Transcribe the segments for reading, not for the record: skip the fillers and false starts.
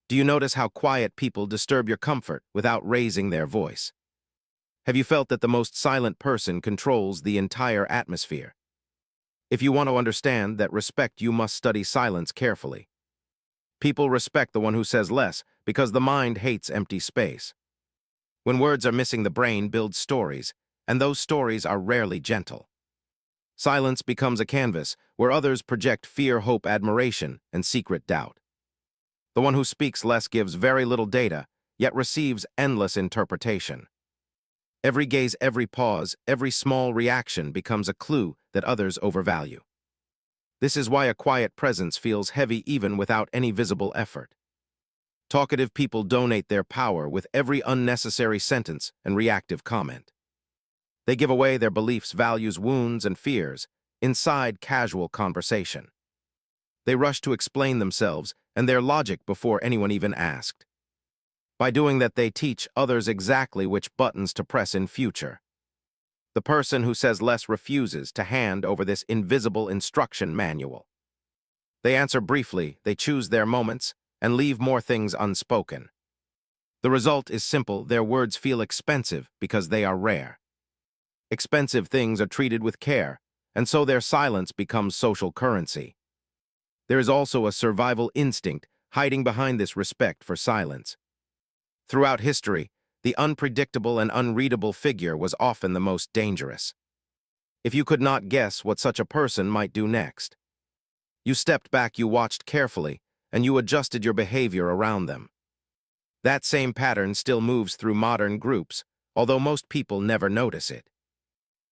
Do you notice how quiet people disturb your comfort without raising their voice? Have you felt that the most silent person controls the entire atmosphere? If you want to understand that respect, you must study silence carefully. People respect the one who says less because the mind hates empty space. When words are missing, the brain builds stories, and those stories are rarely gentle. Silence becomes a canvas where others project fear, hope, admiration, and secret doubt. The one who speaks less gives very little data, yet receives endless interpretation. Every gaze, every pause, every small reaction becomes a clue that others overvalue. This is why a quiet presence feels heavy even without any visible effort. Talkative people donate their power with every unnecessary sentence and reactive comment. They give away their beliefs, values, wounds, and fears inside casual conversation. They rush to explain themselves and their logic before anyone even asked. By doing that, they teach others exactly which buttons to press in future. The person who says less refuses to hand over this invisible instruction manual. They answer briefly, they choose their moments, and leave more things unspoken. The result is simple: their words feel expensive because they are rare. Expensive things are treated with care, and so their silence becomes social currency. There is also a survival instinct hiding behind this respect for silence. Throughout history, the unpredictable and unreadable figure was often the most dangerous. If you could not guess what such a person might do next, you stepped back, you watched carefully, and you adjusted your behavior around them. That same pattern still moves through modern groups, although most people never notice it.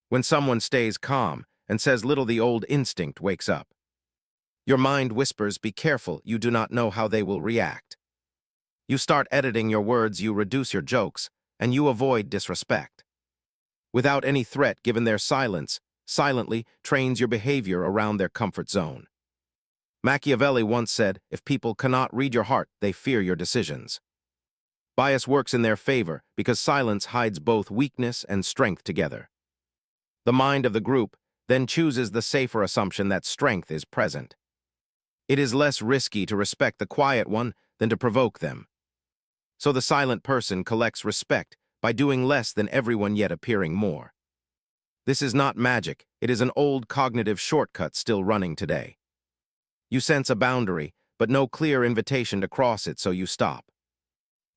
When someone stays calm and says little, the old instinct wakes up. Your mind whispers, "Be careful, you do not know how they will react." You start editing your words, you reduce your jokes, and you avoid disrespect. Without any threat, given their silence, silently trains your behavior around their comfort zone. Machiavelli once said, "If people cannot read your heart, they fear your decisions." Bias works in their favor because silence hides both weakness and strength together. The mind of the group then chooses the safer assumption that strength is present. It is less risky to respect the quiet one than to provoke them. So the silent person collects respect by doing less than everyone yet appearing more. This is not magic, it is an old cognitive shortcut still running today. You sense a boundary, but no clear invitation to cross it, so you stop.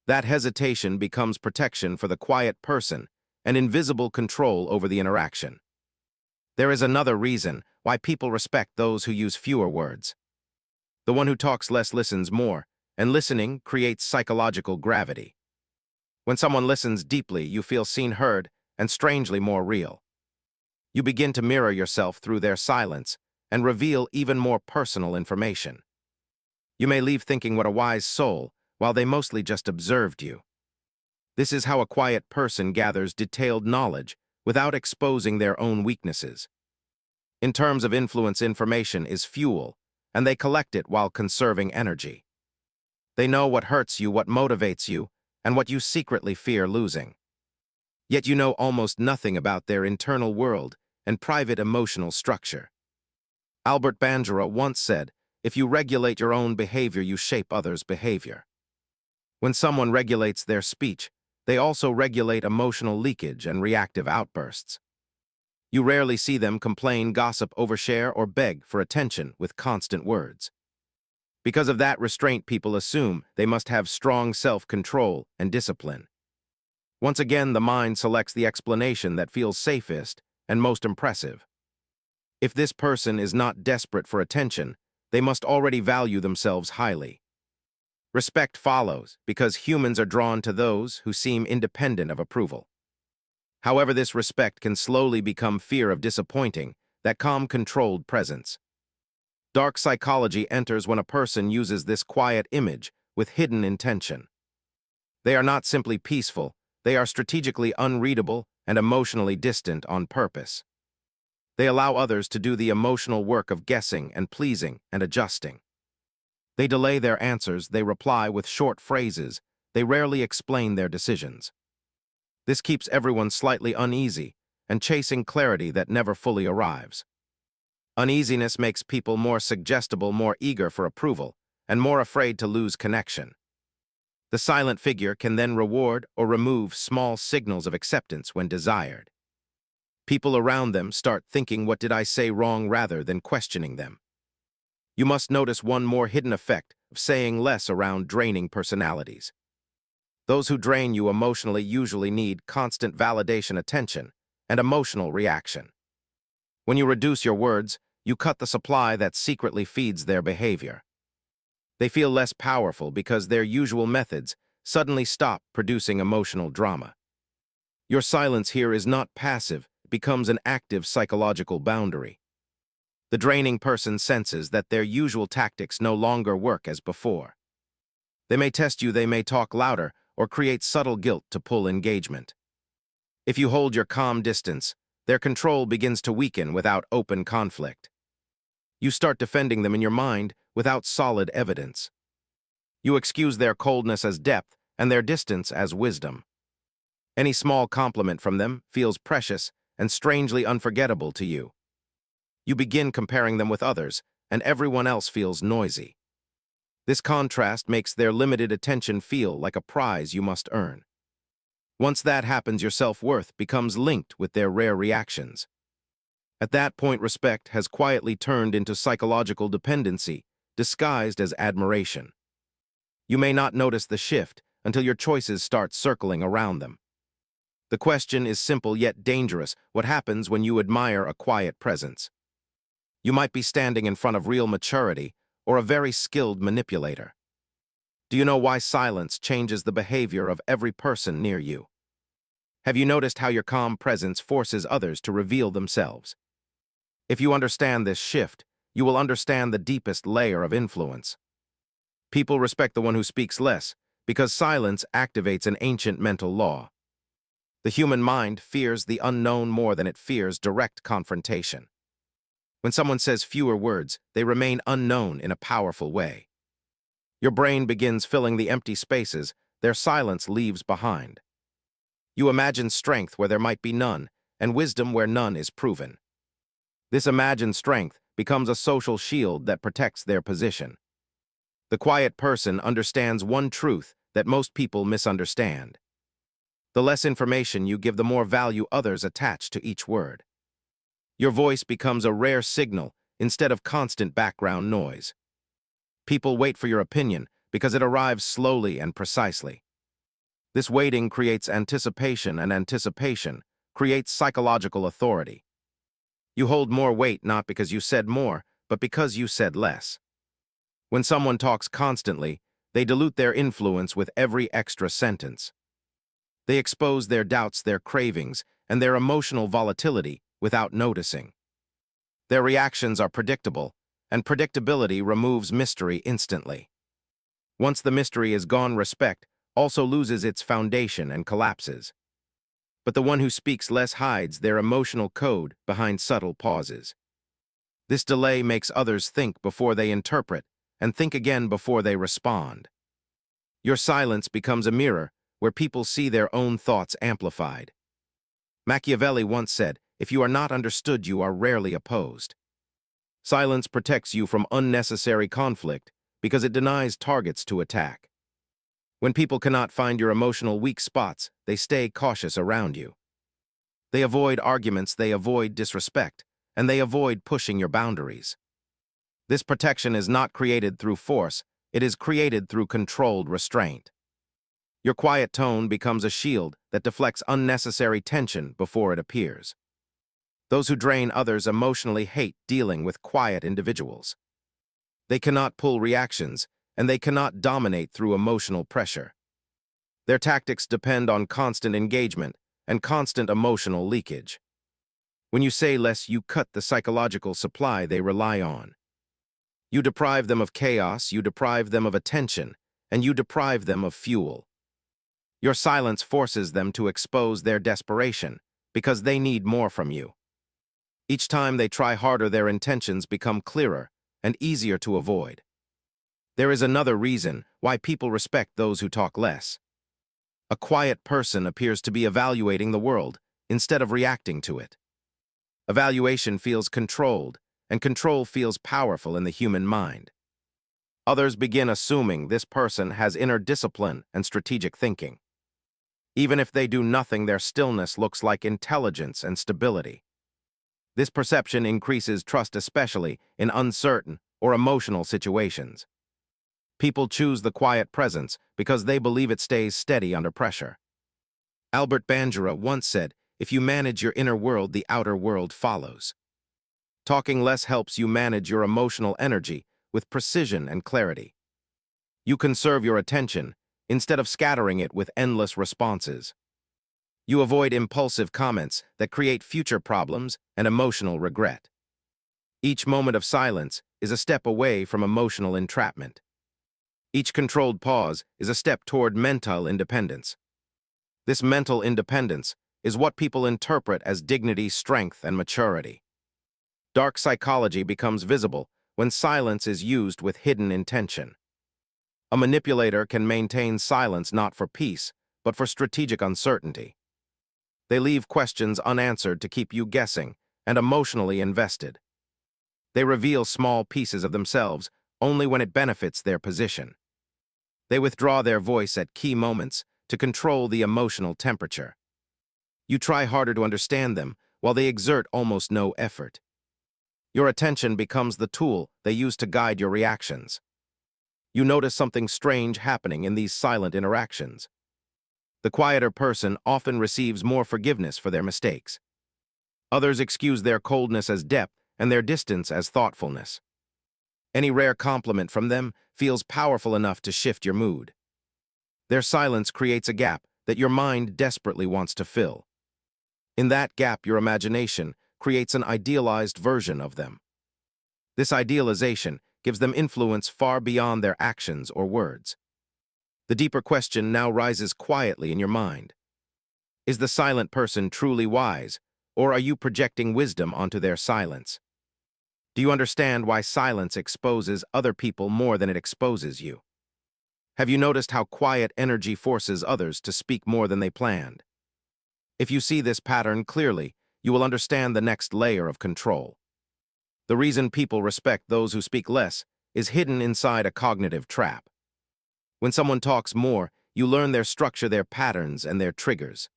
That hesitation becomes protection for the quiet person and invisible control over the interaction. There is another reason why people respect those who use fewer words. The one who talks less listens more, and listening creates psychological gravity. When someone listens deeply, you feel seen, heard, and strangely more real. You begin to mirror yourself through their silence and reveal even more personal information. You may leave thinking, "What a wise soul," while they mostly just observed you. This is how a quiet person gathers detailed knowledge without exposing their own weaknesses. In terms of influence, information is fuel, and they collect it while conserving energy. They know what hurts you, what motivates you, and what you secretly fear losing. Yet you know almost nothing about their internal world and private emotional structure. Albert Bandura once said, "If you regulate your own behavior, you shape others' behavior." When someone regulates their speech, they also regulate emotional leakage and reactive outbursts. You rarely see them complain, gossip, overshare, or beg for attention with constant words. Because of that restraint, people assume they must have strong self-control and discipline. Once again, the mind selects the explanation that feels safest and most impressive. If this person is not desperate for attention, they must already value themselves highly. Respect follows because humans are drawn to those who seem independent of approval. However, this respect can slowly become fear of disappointing that calm, controlled presence. Dark psychology enters when a person uses this quiet image with hidden intention. They are not simply peaceful, they are strategically unreadable and emotionally distant on purpose. They allow others to do the emotional work of guessing and pleasing and adjusting. They delay their answers, they reply with short phrases, they rarely explain their decisions. This keeps everyone slightly uneasy and chasing clarity that never fully arrives. Uneasiness makes people more suggestible, more eager for approval, and more afraid to lose connection. The silent figure can then reward or remove small signals of acceptance when desired. People around them start thinking, "What did I say wrong?" rather than questioning them. You must notice one more hidden effect of saying less around draining personalities. Those who drain you emotionally usually need constant validation, attention, and emotional reaction. When you reduce your words, you cut the supply that secretly feeds their behavior. They feel less powerful because their usual methods suddenly stop producing emotional drama. Your silence here is not passive, it becomes an active psychological boundary. The draining person senses that their usual tactics no longer work as before. They may test you, they may talk louder, or create subtle guilt to pull engagement. If you hold your calm distance, their control begins to weaken without open conflict. You start defending them in your mind without solid evidence. You excuse their coldness as depth and their distance as wisdom. Any small compliment from them feels precious and strangely unforgettable to you. You begin comparing them with others, and everyone else feels noisy. This contrast makes their limited attention feel like a prize you must earn. Once that happens, your self-worth becomes linked with their rare reactions. At that point, respect has quietly turned into psychological dependency, disguised as admiration. You may not notice the shift until your choices start circling around them. The question is simple yet dangerous: what happens when you admire a quiet presence? You might be standing in front of real maturity or a very skilled manipulator. Do you know why silence changes the behavior of every person near you? Have you noticed how your calm presence forces others to reveal themselves? If you understand this shift, you will understand the deepest layer of influence. People respect the one who speaks less because silence activates an ancient mental law. The human mind fears the unknown more than it fears direct confrontation. When someone says fewer words, they remain unknown in a powerful way. Your brain begins filling the empty spaces their silence leaves behind. You imagine strength where there might be none, and wisdom where none is proven. This imagined strength becomes a social shield that protects their position. The quiet person understands one truth that most people misunderstand. The less information you give, the more value others attach to each word. Your voice becomes a rare signal instead of constant background noise. People wait for your opinion because it arrives slowly and precisely. This waiting creates anticipation, and anticipation creates psychological authority. You hold more weight not because you said more, but because you said less. When someone talks constantly, they dilute their influence with every extra sentence. They expose their doubts, their cravings, and their emotional volatility without noticing. Their reactions are predictable, and predictability removes mystery instantly. Once the mystery is gone, respect also loses its foundation and collapses. But the one who speaks less hides their emotional code behind subtle pauses. This delay makes others think before they interpret, and think again before they respond. Your silence becomes a mirror where people see their own thoughts amplified. Machiavelli once said, "If you are not understood, you are rarely opposed." Silence protects you from unnecessary conflict because it denies targets to attack. When people cannot find your emotional weak spots, they stay cautious around you. They avoid arguments, they avoid disrespect, and they avoid pushing your boundaries. This protection is not created through force, it is created through controlled restraint. Your quiet tone becomes a shield that deflects unnecessary tension before it appears. Those who drain others emotionally hate dealing with quiet individuals. They cannot pull reactions, and they cannot dominate through emotional pressure. Their tactics depend on constant engagement and constant emotional leakage. When you say less, you cut the psychological supply they rely on. You deprive them of chaos, you deprive them of attention, and you deprive them of fuel. Your silence forces them to expose their desperation because they need more from you. Each time they try harder, their intentions become clearer and easier to avoid. There is another reason why people respect those who talk less. A quiet person appears to be evaluating the world instead of reacting to it. Evaluation feels controlled, and control feels powerful in the human mind. Others begin assuming this person has inner discipline and strategic thinking. Even if they do nothing, their stillness looks like intelligence and stability. This perception increases trust, especially in uncertain or emotional situations. People choose the quiet presence because they believe it stays steady under pressure. Albert Bandura once said, "If you manage your inner world, the outer world follows." Talking less helps you manage your emotional energy with precision and clarity. You conserve your attention instead of scattering it with endless responses. You avoid impulsive comments that create future problems and emotional regret. Each moment of silence is a step away from emotional entrapment. Each controlled pause is a step toward mental independence. This mental independence is what people interpret as dignity, strength, and maturity. Dark psychology becomes visible when silence is used with hidden intention. A manipulator can maintain silence not for peace, but for strategic uncertainty. They leave questions unanswered to keep you guessing and emotionally invested. They reveal small pieces of themselves only when it benefits their position. They withdraw their voice at key moments to control the emotional temperature. You try harder to understand them while they exert almost no effort. Your attention becomes the tool they use to guide your reactions. You notice something strange happening in these silent interactions. The quieter person often receives more forgiveness for their mistakes. Others excuse their coldness as depth and their distance as thoughtfulness. Any rare compliment from them feels powerful enough to shift your mood. Their silence creates a gap that your mind desperately wants to fill. In that gap, your imagination creates an idealized version of them. This idealization gives them influence far beyond their actions or words. The deeper question now rises quietly in your mind. Is the silent person truly wise, or are you projecting wisdom onto their silence? Do you understand why silence exposes other people more than it exposes you? Have you noticed how quiet energy forces others to speak more than they planned? If you see this pattern clearly, you will understand the next layer of control. The reason people respect those who speak less is hidden inside a cognitive trap. When someone talks more, you learn their structure, their patterns, and their triggers.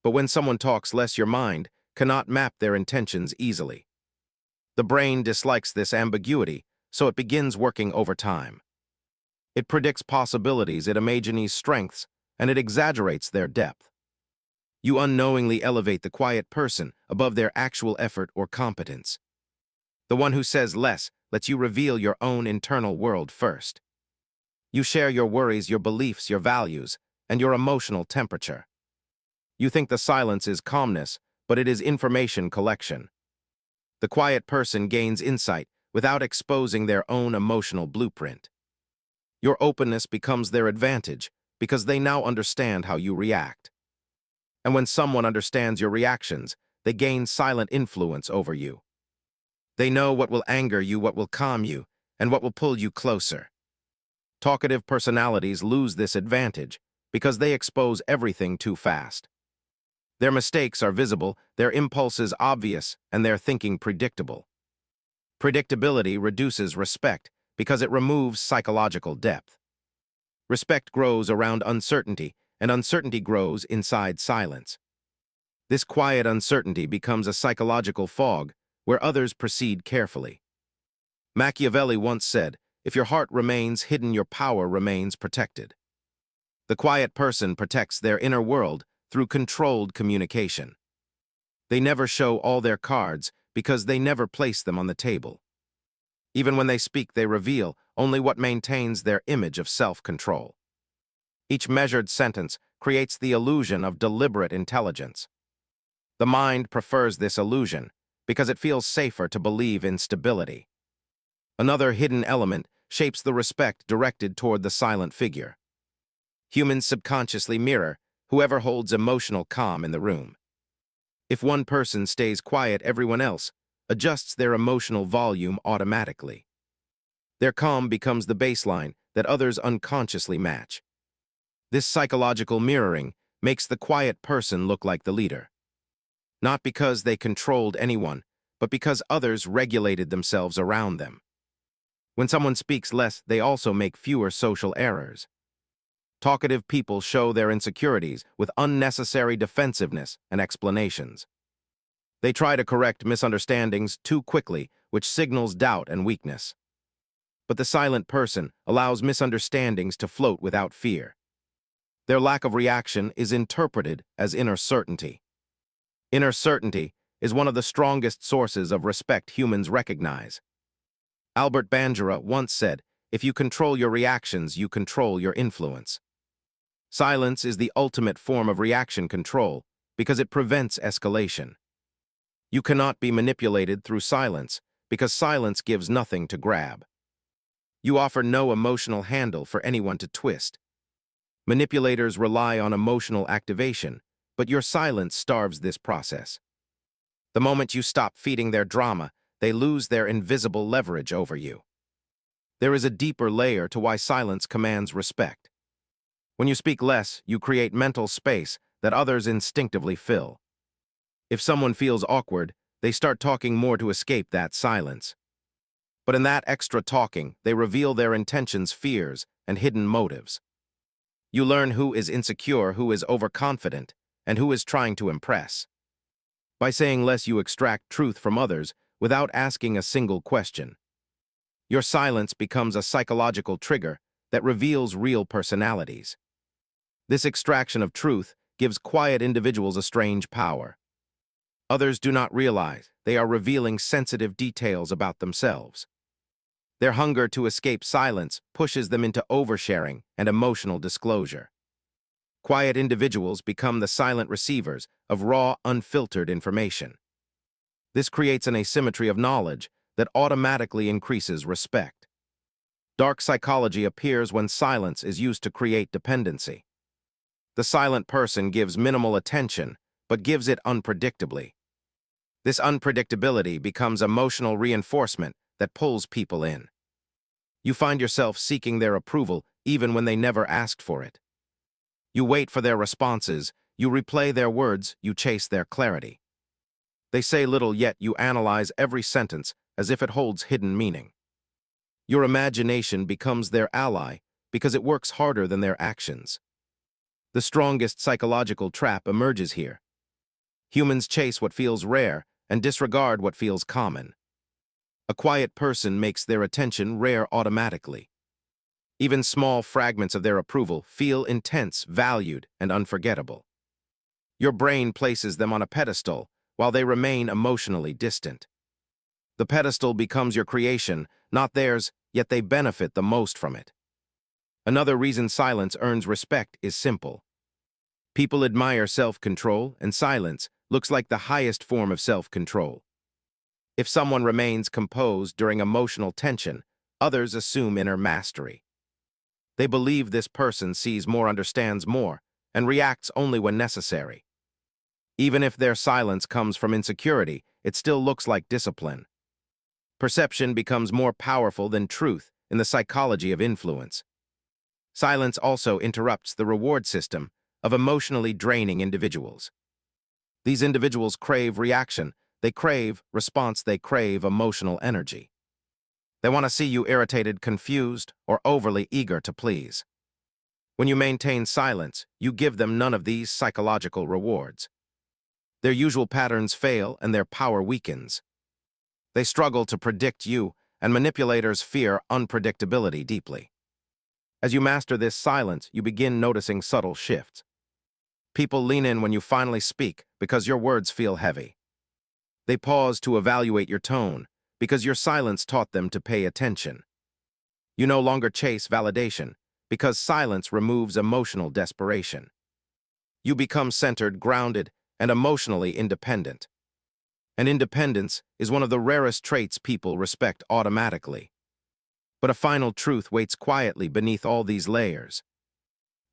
But when someone talks less, your mind cannot map their intentions easily. The brain dislikes this ambiguity, so it begins working overtime. It predicts possibilities, it imagines strengths, and it exaggerates their depth. You unknowingly elevate the quiet person above their actual effort or competence. The one who says less lets you reveal your own internal world first. You share your worries, your beliefs, your values, and your emotional temperature. You think the silence is calmness, but it is information collection. The quiet person gains insight without exposing their own emotional blueprint. Your openness becomes their advantage because they now understand how you react. And when someone understands your reactions, they gain silent influence over you. They know what will anger you, what will calm you, and what will pull you closer. Talkative personalities lose this advantage because they expose everything too fast. Their mistakes are visible, their impulses obvious, and their thinking predictable. Predictability reduces respect because it removes psychological depth. Respect grows around uncertainty, and uncertainty grows inside silence. This quiet uncertainty becomes a psychological fog where others proceed carefully. Machiavelli once said, "If your heart remains hidden, your power remains protected." The quiet person protects their inner world through controlled communication. They never show all their cards because they never place them on the table. Even when they speak, they reveal only what maintains their image of self-control. Each measured sentence creates the illusion of deliberate intelligence. The mind prefers this illusion because it feels safer to believe in stability. Another hidden element shapes the respect directed toward the silent figure. Humans subconsciously mirror whoever holds emotional calm in the room. If one person stays quiet, everyone else adjusts their emotional volume automatically. Their calm becomes the baseline that others unconsciously match. This psychological mirroring makes the quiet person look like the leader. Not because they controlled anyone, but because others regulated themselves around them. When someone speaks less, they also make fewer social errors. Talkative people show their insecurities with unnecessary defensiveness and explanations. They try to correct misunderstandings too quickly, which signals doubt and weakness. But the silent person allows misunderstandings to float without fear. Their lack of reaction is interpreted as inner certainty. Inner certainty is one of the strongest sources of respect humans recognize. Albert Bandura once said, "If you control your reactions, you control your influence." Silence is the ultimate form of reaction control because it prevents escalation. You cannot be manipulated through silence because silence gives nothing to grab. You offer no emotional handle for anyone to twist. Manipulators rely on emotional activation, but your silence starves this process. The moment you stop feeding their drama, they lose their invisible leverage over you. There is a deeper layer to why silence commands respect. When you speak less, you create mental space that others instinctively fill. If someone feels awkward, they start talking more to escape that silence. But in that extra talking, they reveal their intentions, fears, and hidden motives. You learn who is insecure, who is overconfident, and who is trying to impress. By saying less, you extract truth from others without asking a single question. Your silence becomes a psychological trigger that reveals real personalities. This extraction of truth gives quiet individuals a strange power. Others do not realize they are revealing sensitive details about themselves. Their hunger to escape silence pushes them into oversharing and emotional disclosure. Quiet individuals become the silent receivers of raw, unfiltered information. This creates an asymmetry of knowledge that automatically increases respect. Dark psychology appears when silence is used to create dependency. The silent person gives minimal attention, but gives it unpredictably. This unpredictability becomes emotional reinforcement that pulls people in. You find yourself seeking their approval even when they never asked for it. You wait for their responses, you replay their words, you chase their clarity. They say little, yet you analyze every sentence as if it holds hidden meaning. Your imagination becomes their ally because it works harder than their actions. The strongest psychological trap emerges here. Humans chase what feels rare and disregard what feels common. A quiet person makes their attention rare automatically. Even small fragments of their approval feel intense, valued, and unforgettable. Your brain places them on a pedestal while they remain emotionally distant. The pedestal becomes your creation, not theirs, yet they benefit the most from it. Another reason silence earns respect is simple. People admire self-control, and silence looks like the highest form of self-control. If someone remains composed during emotional tension, others assume inner mastery. They believe this person sees more, understands more, and reacts only when necessary. Even if their silence comes from insecurity, it still looks like discipline. Perception becomes more powerful than truth in the psychology of influence. Silence also interrupts the reward system of emotionally draining individuals. These individuals crave reaction, they crave response, they crave emotional energy. They want to see you irritated, confused, or overly eager to please. When you maintain silence, you give them none of these psychological rewards. Their usual patterns fail and their power weakens. They struggle to predict you, and manipulators fear unpredictability deeply. As you master this silence, you begin noticing subtle shifts. People lean in when you finally speak because your words feel heavy. They pause to evaluate your tone because your silence taught them to pay attention. You no longer chase validation because silence removes emotional desperation. You become centered, grounded, and emotionally independent. And independence is one of the rarest traits people respect automatically. But a final truth waits quietly beneath all these layers.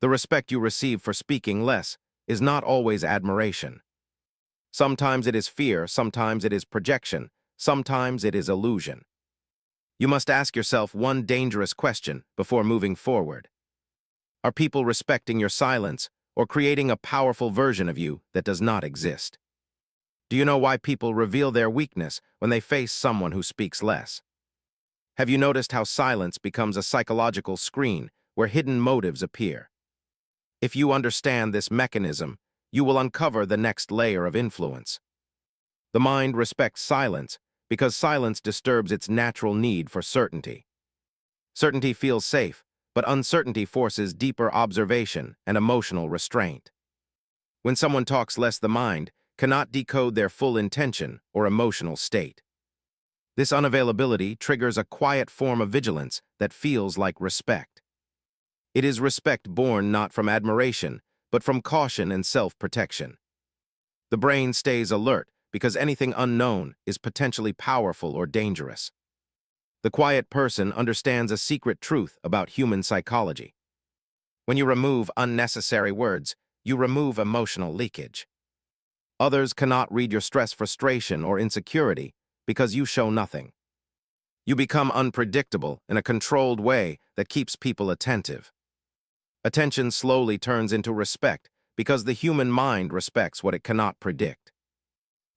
The respect you receive for speaking less is not always admiration. Sometimes it is fear, sometimes it is projection, sometimes it is illusion. You must ask yourself one dangerous question before moving forward. Are people respecting your silence or creating a powerful version of you that does not exist? Do you know why people reveal their weakness when they face someone who speaks less? Have you noticed how silence becomes a psychological screen where hidden motives appear? If you understand this mechanism, you will uncover the next layer of influence. The mind respects silence because silence disturbs its natural need for certainty. Certainty feels safe, but uncertainty forces deeper observation and emotional restraint. When someone talks less, the mind cannot decode their full intention or emotional state. This unavailability triggers a quiet form of vigilance that feels like respect. It is respect born not from admiration, but from caution and self-protection. The brain stays alert because anything unknown is potentially powerful or dangerous. The quiet person understands a secret truth about human psychology. When you remove unnecessary words, you remove emotional leakage. Others cannot read your stress, frustration, or insecurity because you show nothing. You become unpredictable in a controlled way that keeps people attentive. Attention slowly turns into respect because the human mind respects what it cannot predict.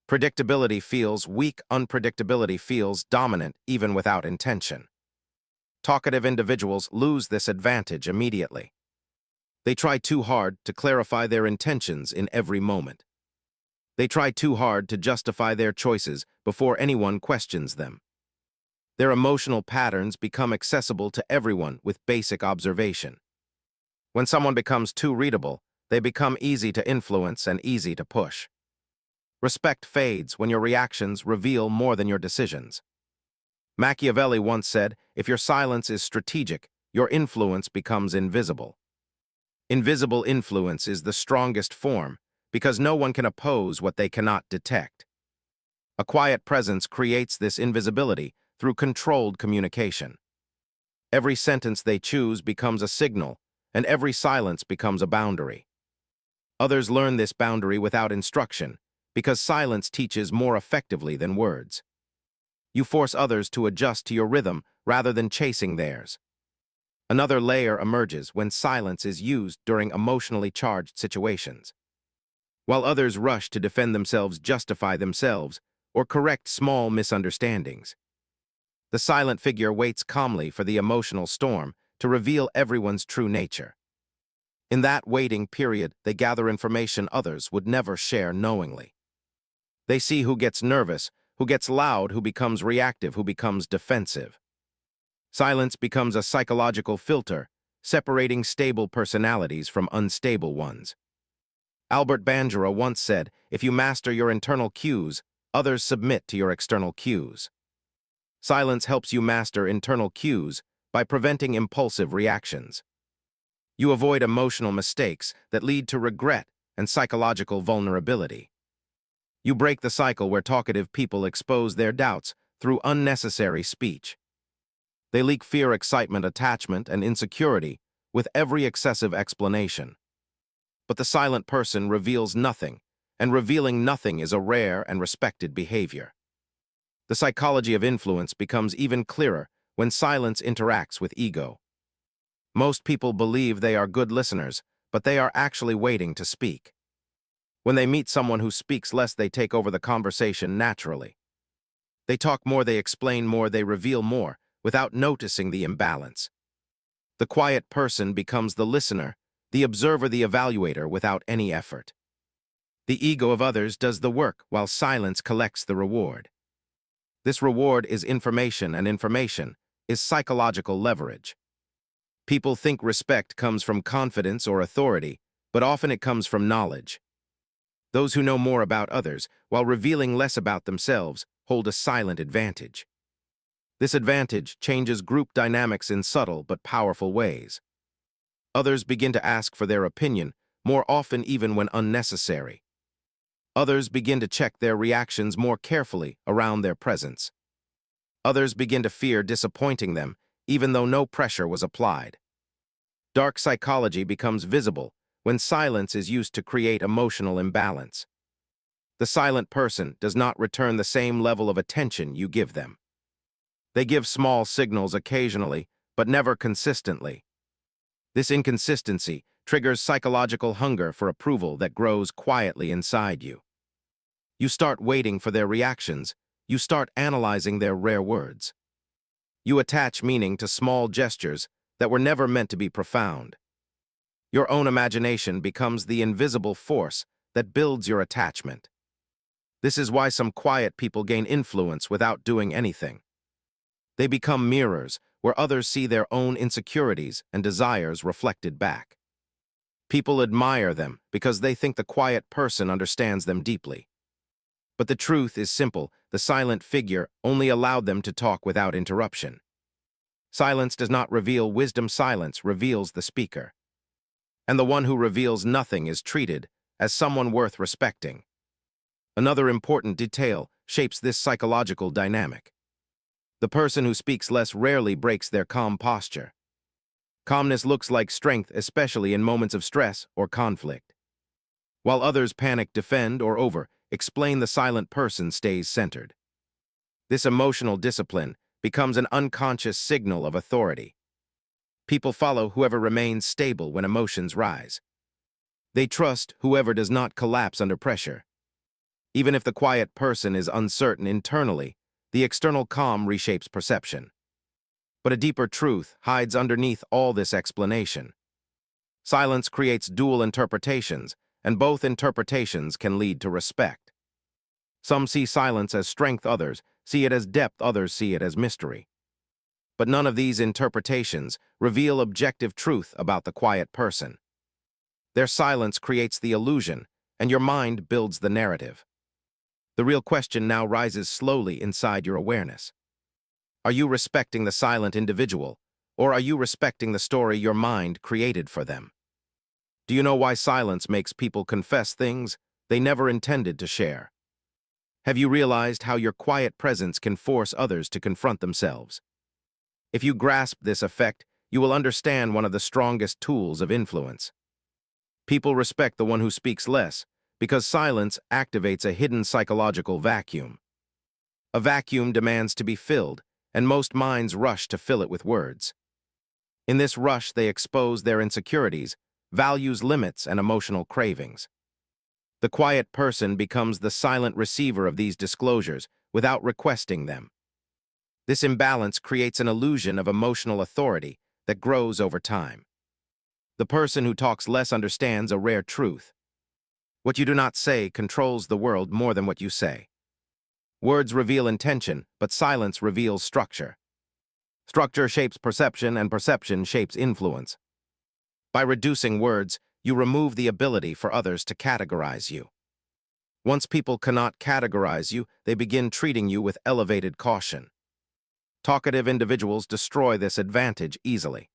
Predictability feels weak, unpredictability feels dominant even without intention. Talkative individuals lose this advantage immediately. They try too hard to clarify their intentions in every moment. They try too hard to justify their choices before anyone questions them. Their emotional patterns become accessible to everyone with basic observation. When someone becomes too readable, they become easy to influence and easy to push. Respect fades when your reactions reveal more than your decisions. Machiavelli once said, "If your silence is strategic, your influence becomes invisible." Invisible influence is the strongest form because no one can oppose what they cannot detect. A quiet presence creates this invisibility through controlled communication. Every sentence they choose becomes a signal, and every silence becomes a boundary. Others learn this boundary without instruction because silence teaches more effectively than words. You force others to adjust to your rhythm rather than chasing theirs. Another layer emerges when silence is used during emotionally charged situations. While others rush to defend themselves, justify themselves, or correct small misunderstandings, the silent figure waits calmly for the emotional storm to reveal everyone's true nature. In that waiting period, they gather information others would never share knowingly. They see who gets nervous, who gets loud, who becomes reactive, who becomes defensive. Silence becomes a psychological filter, separating stable personalities from unstable ones. Albert Bandura once said, "If you master your internal cues, others submit to your external cues." Silence helps you master internal cues by preventing impulsive reactions. You avoid emotional mistakes that lead to regret and psychological vulnerability. You break the cycle where talkative people expose their doubts through unnecessary speech. They leak fear, excitement, attachment, and insecurity with every excessive explanation. But the silent person reveals nothing, and revealing nothing is a rare and respected behavior. The psychology of influence becomes even clearer when silence interacts with ego. Most people believe they are good listeners, but they are actually waiting to speak. When they meet someone who speaks less, they take over the conversation naturally. They talk more, they explain more, they reveal more, without noticing the imbalance. The quiet person becomes the listener, the observer, the evaluator without any effort. The ego of others does the work while silence collects the reward. This reward is information, and information is psychological leverage. People think respect comes from confidence or authority, but often it comes from knowledge. Those who know more about others, while revealing less about themselves, hold a silent advantage. This advantage changes group dynamics in subtle but powerful ways. Others begin to ask for their opinion, more often even when unnecessary. Others begin to check their reactions more carefully around their presence. Others begin to fear disappointing them, even though no pressure was applied. Dark psychology becomes visible when silence is used to create emotional imbalance. The silent person does not return the same level of attention you give them. They give small signals occasionally, but never consistently. This inconsistency triggers psychological hunger for approval that grows quietly inside you. You start waiting for their reactions. You start analyzing their rare words. You attach meaning to small gestures that were never meant to be profound. Your own imagination becomes the invisible force that builds your attachment. This is why some quiet people gain influence without doing anything. They become mirrors where others see their own insecurities and desires reflected back. People admire them because they think the quiet person understands them deeply. But the truth is simple: the silent figure only allowed them to talk without interruption. Silence does not reveal wisdom, silence reveals the speaker. And the one who reveals nothing is treated as someone worth respecting. Another important detail shapes this psychological dynamic. The person who speaks less rarely breaks their calm posture. Calmness looks like strength, especially in moments of stress or conflict. While others panic, defend, or over-explain, the silent person stays centered. This emotional discipline becomes an unconscious signal of authority. People follow whoever remains stable when emotions rise. They trust whoever does not collapse under pressure. Even if the quiet person is uncertain internally, the external calm reshapes perception. But a deeper truth hides underneath all this explanation. Silence creates dual interpretations, and both interpretations can lead to respect. Some see silence as strength, others see it as depth, others see it as mystery. But none of these interpretations reveal objective truth about the quiet person. Their silence creates the illusion, and your mind builds the narrative. The real question now rises slowly inside your awareness. Are you respecting the silent individual, or are you respecting the story your mind created for them? Do you know why silence makes people confess things they never intended to share? Have you realized how your quiet presence can force others to confront themselves? If you grasp this effect, you will understand one of the strongest tools of influence. People respect the one who speaks less because silence activates a hidden psychological vacuum. A vacuum demands to be filled, and most minds rush to fill it with words. In this rush, they expose their insecurities, values, limits, and emotional cravings. The quiet person becomes the silent receiver of these disclosures without requesting them. This imbalance creates an illusion of emotional authority that grows over time. The person who talks less understands a rare truth. What you do not say controls the world more than what you say. Words reveal intention, but silence reveals structure. Structure shapes perception, and perception shapes influence. By reducing words, you remove the ability for others to categorize you. Once people cannot categorize you, they begin treating you with elevated caution. Talkative individuals destroy this advantage easily.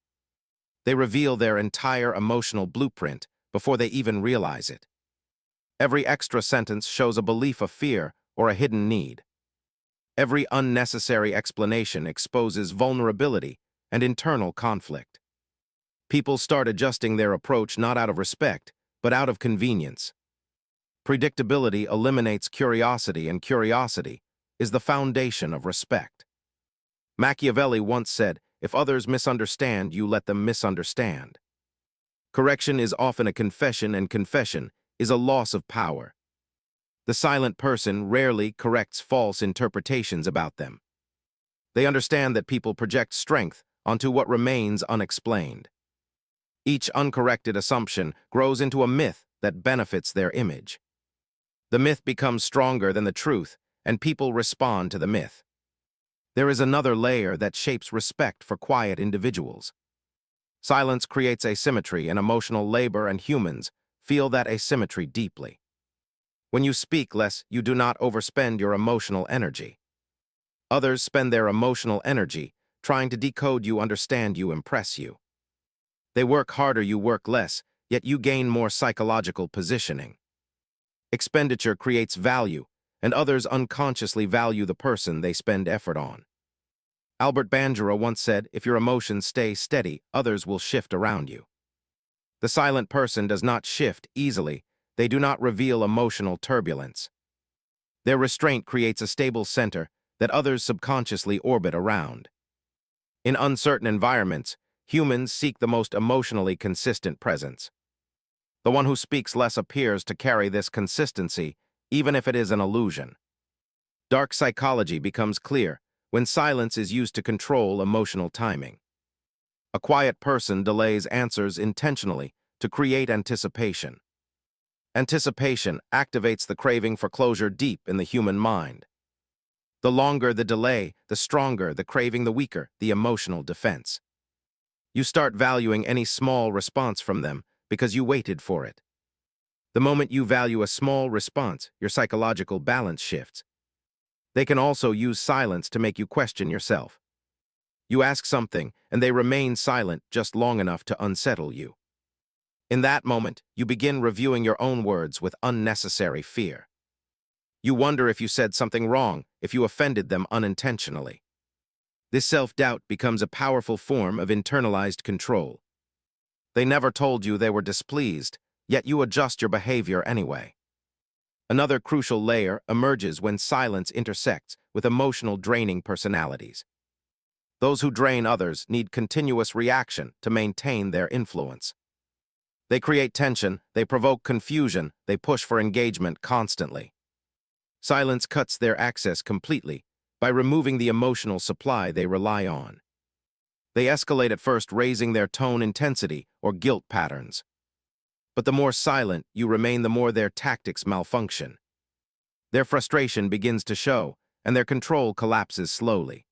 They reveal their entire emotional blueprint before they even realize it. Every extra sentence shows a belief of fear or a hidden need. Every unnecessary explanation exposes vulnerability and internal conflict. People start adjusting their approach not out of respect, but out of convenience. Predictability eliminates curiosity, and curiosity is the foundation of respect. Machiavelli once said, "If others misunderstand, you let them misunderstand." Correction is often a confession, and confession is a loss of power. The silent person rarely corrects false interpretations about them. They understand that people project strength onto what remains unexplained. Each uncorrected assumption grows into a myth that benefits their image. The myth becomes stronger than the truth, and people respond to the myth. There is another layer that shapes respect for quiet individuals. Silence creates asymmetry in emotional labor, and humans feel that asymmetry deeply. When you speak less, you do not overspend your emotional energy. Others spend their emotional energy trying to decode you, understand you, impress you. They work harder, you work less, yet you gain more psychological positioning. Expenditure creates value, and others unconsciously value the person they spend effort on. Albert Bandura once said, "If your emotions stay steady, others will shift around you." The silent person does not shift easily. They do not reveal emotional turbulence. Their restraint creates a stable center that others subconsciously orbit around. In uncertain environments, humans seek the most emotionally consistent presence. The one who speaks less appears to carry this consistency, even if it is an illusion. Dark psychology becomes clear when silence is used to control emotional timing. A quiet person delays answers intentionally to create anticipation. Anticipation activates the craving for closure deep in the human mind. The longer the delay, the stronger the craving, the weaker the emotional defense. You start valuing any small response from them because you waited for it. The moment you value a small response, your psychological balance shifts. They can also use silence to make you question yourself. You ask something, and they remain silent just long enough to unsettle you. In that moment, you begin reviewing your own words with unnecessary fear. You wonder if you said something wrong, if you offended them unintentionally. This self-doubt becomes a powerful form of internalized control. They never told you they were displeased, yet you adjust your behavior anyway. Another crucial layer emerges when silence intersects with emotional draining personalities. Those who drain others need continuous reaction to maintain their influence. They create tension, they provoke confusion, they push for engagement constantly. Silence cuts their access completely by removing the emotional supply they rely on. They escalate at first, raising their tone intensity or guilt patterns. But the more silent you remain, the more their tactics malfunction. Their frustration begins to show, and their control collapses slowly.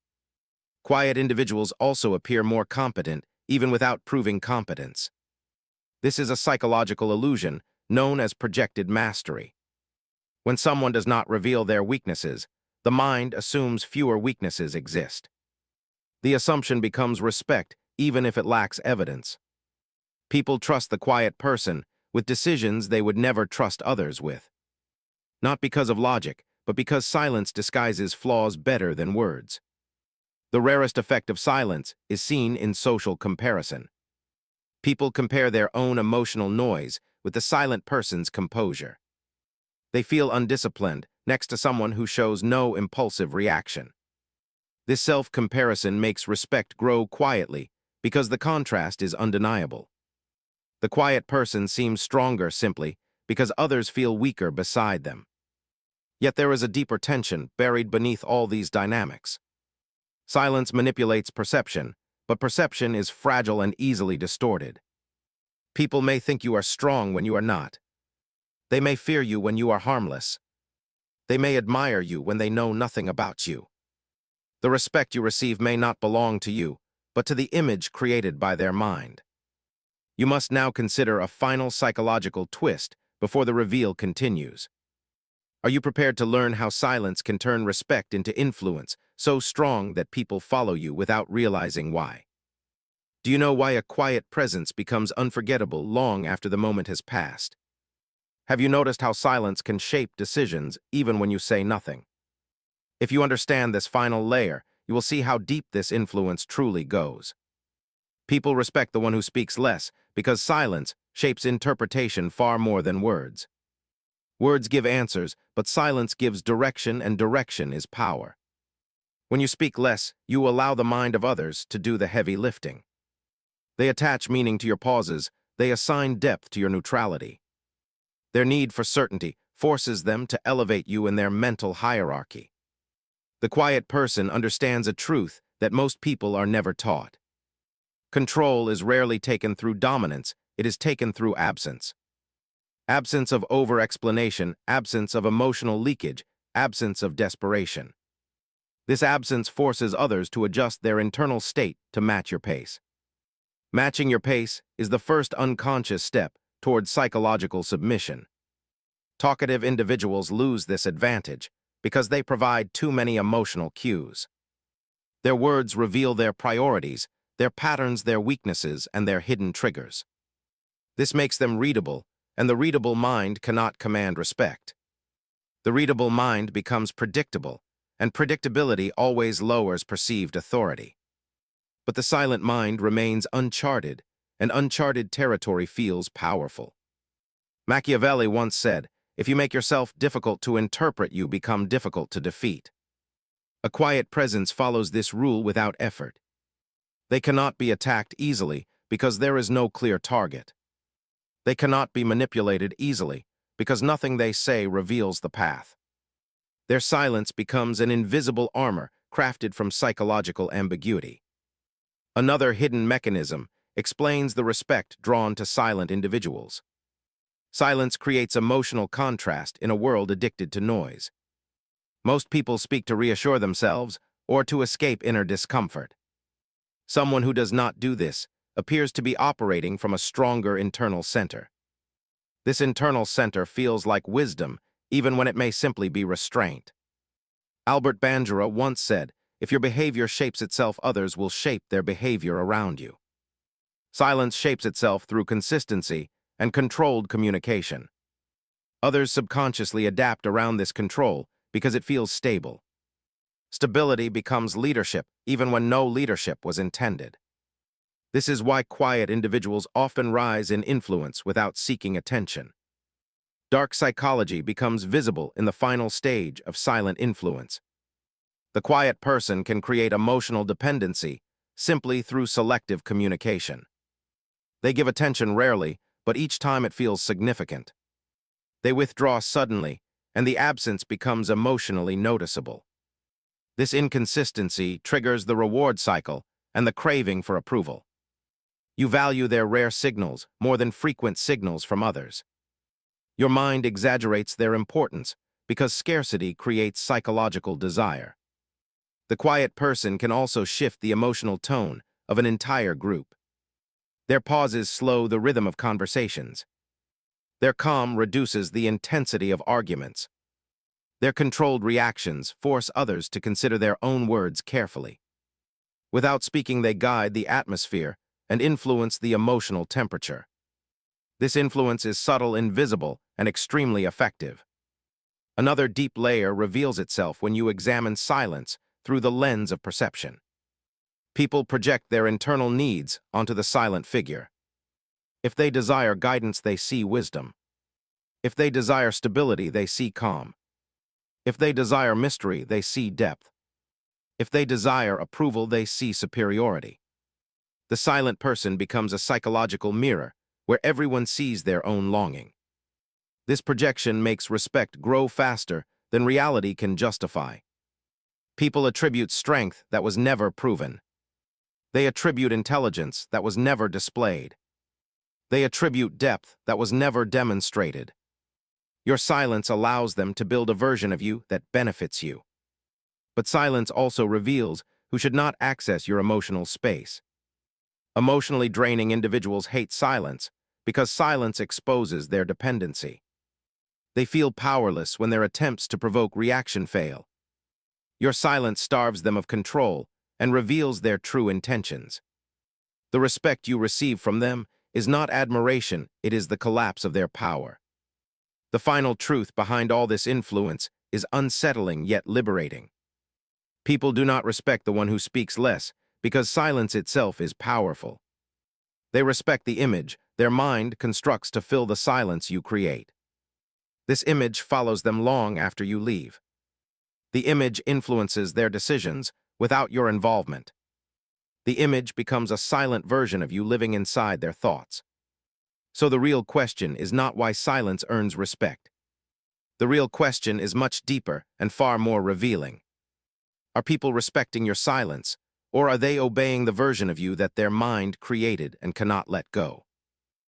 Quiet individuals also appear more competent, even without proving competence. This is a psychological illusion known as projected mastery. When someone does not reveal their weaknesses, the mind assumes fewer weaknesses exist. The assumption becomes respect, even if it lacks evidence. People trust the quiet person with decisions they would never trust others with. Not because of logic, but because silence disguises flaws better than words. The rarest effect of silence is seen in social comparison. People compare their own emotional noise with the silent person's composure. They feel undisciplined next to someone who shows no impulsive reaction. This self-comparison makes respect grow quietly because the contrast is undeniable. The quiet person seems stronger simply because others feel weaker beside them. Yet there is a deeper tension buried beneath all these dynamics. Silence manipulates perception, but perception is fragile and easily distorted. People may think you are strong when you are not. They may fear you when you are harmless. They may admire you when they know nothing about you. The respect you receive may not belong to you, but to the image created by their mind. You must now consider a final psychological twist before the reveal continues. Are you prepared to learn how silence can turn respect into influence so strong that people follow you without realizing why? Do you know why a quiet presence becomes unforgettable long after the moment has passed? Have you noticed how silence can shape decisions even when you say nothing? If you understand this final layer, you will see how deep this influence truly goes. People respect the one who speaks less because silence shapes interpretation far more than words. Words give answers, but silence gives direction, and direction is power. When you speak less, you allow the mind of others to do the heavy lifting. They attach meaning to your pauses, they assign depth to your neutrality. Their need for certainty forces them to elevate you in their mental hierarchy. The quiet person understands a truth that most people are never taught. Control is rarely taken through dominance, it is taken through absence. Absence of over-explanation, absence of emotional leakage, absence of desperation. This absence forces others to adjust their internal state to match your pace. Matching your pace is the first unconscious step towards psychological submission. Talkative individuals lose this advantage because they provide too many emotional cues. Their words reveal their priorities, their patterns, their weaknesses, and their hidden triggers. This makes them readable, and the readable mind cannot command respect. The readable mind becomes predictable, and predictability always lowers perceived authority. But the silent mind remains uncharted, and uncharted territory feels powerful. Machiavelli once said, "If you make yourself difficult to interpret, you become difficult to defeat." A quiet presence follows this rule without effort. They cannot be attacked easily because there is no clear target. They cannot be manipulated easily because nothing they say reveals the path. Their silence becomes an invisible armor crafted from psychological ambiguity. Another hidden mechanism explains the respect drawn to silent individuals. Silence creates emotional contrast in a world addicted to noise. Most people speak to reassure themselves or to escape inner discomfort. Someone who does not do this appears to be operating from a stronger internal center. This internal center feels like wisdom, even when it may simply be restraint. Albert Bandura once said, "If your behavior shapes itself, others will shape their behavior around you." Silence shapes itself through consistency and controlled communication. Others subconsciously adapt around this control because it feels stable. Stability becomes leadership, even when no leadership was intended. This is why quiet individuals often rise in influence without seeking attention. Dark psychology becomes visible in the final stage of silent influence. The quiet person can create emotional dependency simply through selective communication. They give attention rarely, but each time it feels significant. They withdraw suddenly, and the absence becomes emotionally noticeable. This inconsistency triggers the reward cycle and the craving for approval. You value their rare signals more than frequent signals from others. Your mind exaggerates their importance because scarcity creates psychological desire. The quiet person can also shift the emotional tone of an entire group. Their pauses slow the rhythm of conversations. Their calm reduces the intensity of arguments. Their controlled reactions force others to consider their own words carefully. Without speaking, they guide the atmosphere and influence the emotional temperature. This influence is subtle, invisible, and extremely effective. Another deep layer reveals itself when you examine silence through the lens of perception. People project their internal needs onto the silent figure. If they desire guidance, they see wisdom. If they desire stability, they see calm. If they desire mystery, they see depth. If they desire approval, they see superiority. The silent person becomes a psychological mirror where everyone sees their own longing. This projection makes respect grow faster than reality can justify. People attribute strength that was never proven. They attribute intelligence that was never displayed. They attribute depth that was never demonstrated. Your silence allows them to build a version of you that benefits you. But silence also reveals who should not access your emotional space. Emotionally draining individuals hate silence because silence exposes their dependency. They feel powerless when their attempts to provoke reaction fail. Your silence starves them of control and reveals their true intentions. The respect you receive from them is not admiration, it is the collapse of their power. The final truth behind all this influence is unsettling yet liberating. People do not respect the one who speaks less because silence itself is powerful. They respect the image their mind constructs to fill the silence you create. This image follows them long after you leave. The image influences their decisions without your involvement. The image becomes a silent version of you living inside their thoughts. So the real question is not why silence earns respect. The real question is much deeper and far more revealing. Are people respecting your silence, or are they obeying the version of you that their mind created and cannot let go?